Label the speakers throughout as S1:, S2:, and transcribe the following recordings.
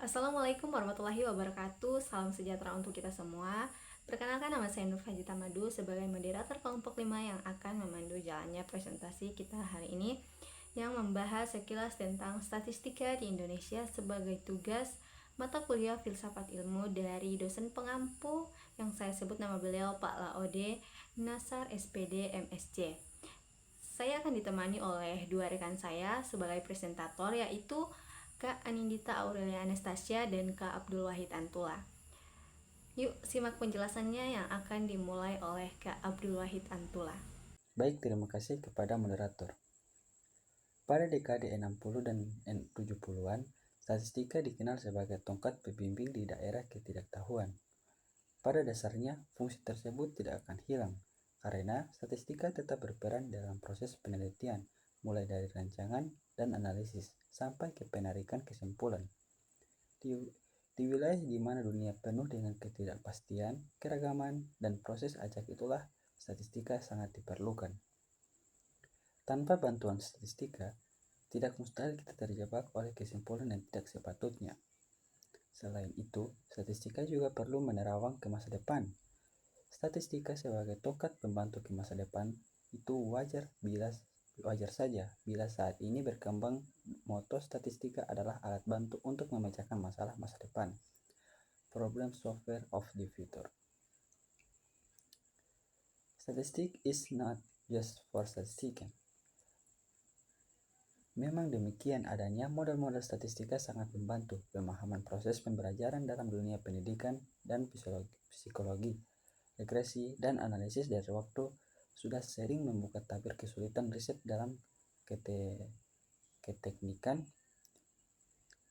S1: Assalamualaikum warahmatullahi wabarakatuh. Salam sejahtera untuk kita semua. Perkenalkan, nama saya Nur Fajita Madu sebagai moderator kelompok 5 yang akan memandu jalannya presentasi kita hari ini yang membahas sekilas tentang statistika di Indonesia sebagai tugas mata kuliah filsafat ilmu dari dosen pengampu yang saya sebut nama beliau Pak Laode Nasar SPD MSc. Saya akan ditemani oleh dua rekan saya sebagai presentator, yaitu Kak Anindita Aurelia Anastasia dan Kak Abdul Wahid Antula. Yuk simak penjelasannya yang akan dimulai oleh Kak Abdul Wahid Antula.
S2: Baik, terima kasih kepada moderator. Pada dekade 60 dan 70-an, statistika dikenal sebagai tongkat pembimbing di daerah ketidaktahuan. Pada dasarnya, fungsi tersebut tidak akan hilang, karena statistika tetap berperan dalam proses penelitian, mulai dari rancangan dan analisis, sampai ke penarikan kesimpulan. Di wilayah di mana dunia penuh dengan ketidakpastian, keragaman, dan proses acak itulah statistika sangat diperlukan. Tanpa bantuan statistika, tidak mustahil kita terjebak oleh kesimpulan yang tidak sepatutnya. Selain itu, statistika juga perlu menerawang ke masa depan. Statistika sebagai tongkat pembantu ke masa depan itu wajar saja bila saat ini berkembang moto statistika adalah alat bantu untuk memecahkan masalah masa depan. Problem solver of the future. Statistic is not just for statistics. Memang demikian, adanya model-model statistika sangat membantu pemahaman proses pembelajaran dalam dunia pendidikan dan psikologi. Regresi dan analisis dari waktu sudah sering membuka tabir kesulitan riset dalam keteknikan,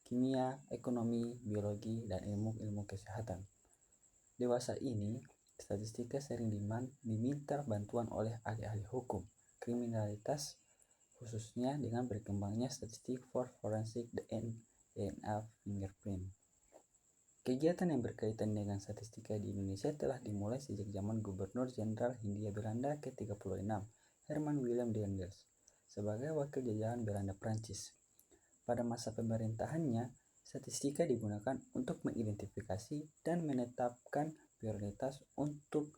S2: kimia, ekonomi, biologi, dan ilmu-ilmu kesehatan. Dewasa ini, statistika sering diminta bantuan oleh ahli-ahli hukum, kriminalitas, khususnya dengan berkembangnya statistik for forensic DNA fingerprint. Kegiatan yang berkaitan dengan statistika di Indonesia telah dimulai sejak zaman Gubernur Jenderal Hindia Belanda ke-36, Herman Willem Daendels, sebagai wakil jajahan Belanda Prancis. Pada masa pemerintahannya, statistika digunakan untuk mengidentifikasi dan menetapkan prioritas untuk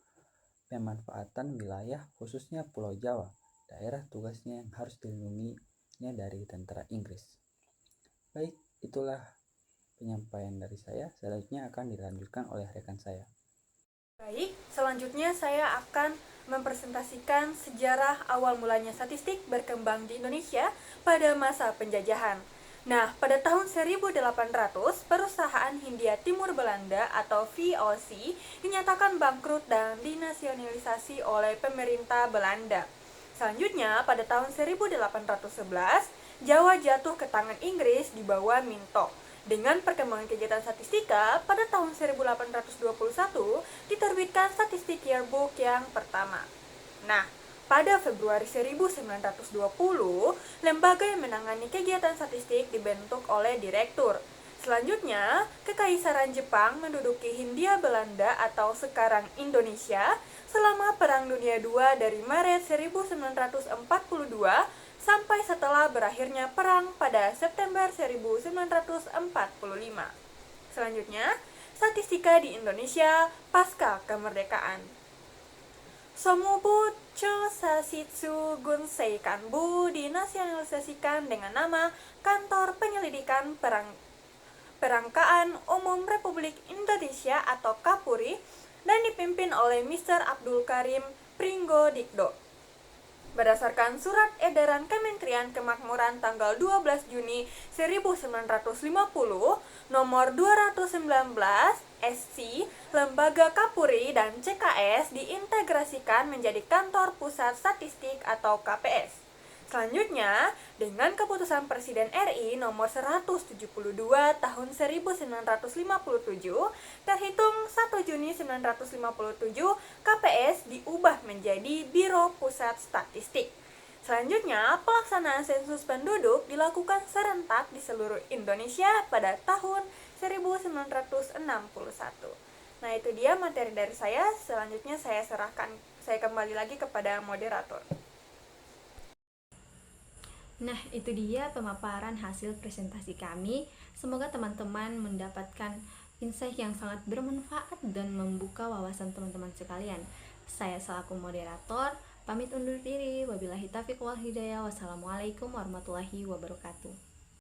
S2: pemanfaatan wilayah, khususnya Pulau Jawa, daerah tugasnya yang harus dilindunginya dari tentara Inggris. Baik, itulah penyampaian dari saya. Selanjutnya akan dilanjutkan oleh rekan saya.
S3: Baik, selanjutnya saya akan mempresentasikan sejarah awal mulanya statistik berkembang di Indonesia pada masa penjajahan. Nah, pada tahun 1800, perusahaan Hindia Timur Belanda atau VOC dinyatakan bangkrut dan dinasionalisasi oleh pemerintah Belanda. Selanjutnya, pada tahun 1811, Jawa jatuh ke tangan Inggris di bawah Minto. Dengan perkembangan kegiatan statistika, pada tahun 1821 diterbitkan Statistik Yearbook yang pertama. Nah, pada Februari 1920, lembaga yang menangani kegiatan statistik dibentuk oleh direktur. Selanjutnya, Kekaisaran Jepang menduduki Hindia Belanda atau sekarang Indonesia selama Perang Dunia II dari Maret 1942 sampai setelah berakhirnya perang pada September 1945. Selanjutnya, statistika di Indonesia pasca kemerdekaan. Somubu Cho Sasitsu Gunsei Kanbu dinasionalisasikan dengan nama Kantor Penyelidikan Perangkaan Umum Republik Indonesia atau Kapuri dan dipimpin oleh Mr. Abdul Karim Pringgodikdo. Berdasarkan Surat Edaran Kementerian Kemakmuran tanggal 12 Juni 1950 nomor 219 SC, Lembaga Kapuri dan CKS diintegrasikan menjadi Kantor Pusat Statistik atau KPS. Selanjutnya, dengan keputusan Presiden RI nomor 172 tahun 1957, terhitung 1 Juni 1957, KPS diubah menjadi Biro Pusat Statistik. Selanjutnya, pelaksanaan sensus penduduk dilakukan serentak di seluruh Indonesia pada tahun 1961. Nah, itu dia materi dari saya. Selanjutnya saya kembali lagi kepada moderator.
S1: Nah, itu dia pemaparan hasil presentasi kami Semoga teman-teman mendapatkan insight yang sangat bermanfaat dan membuka wawasan teman-teman sekalian. Saya selaku moderator pamit undur diri. Wabillahi taufiq wal hidayah. Wassalamualaikum warahmatullahi wabarakatuh.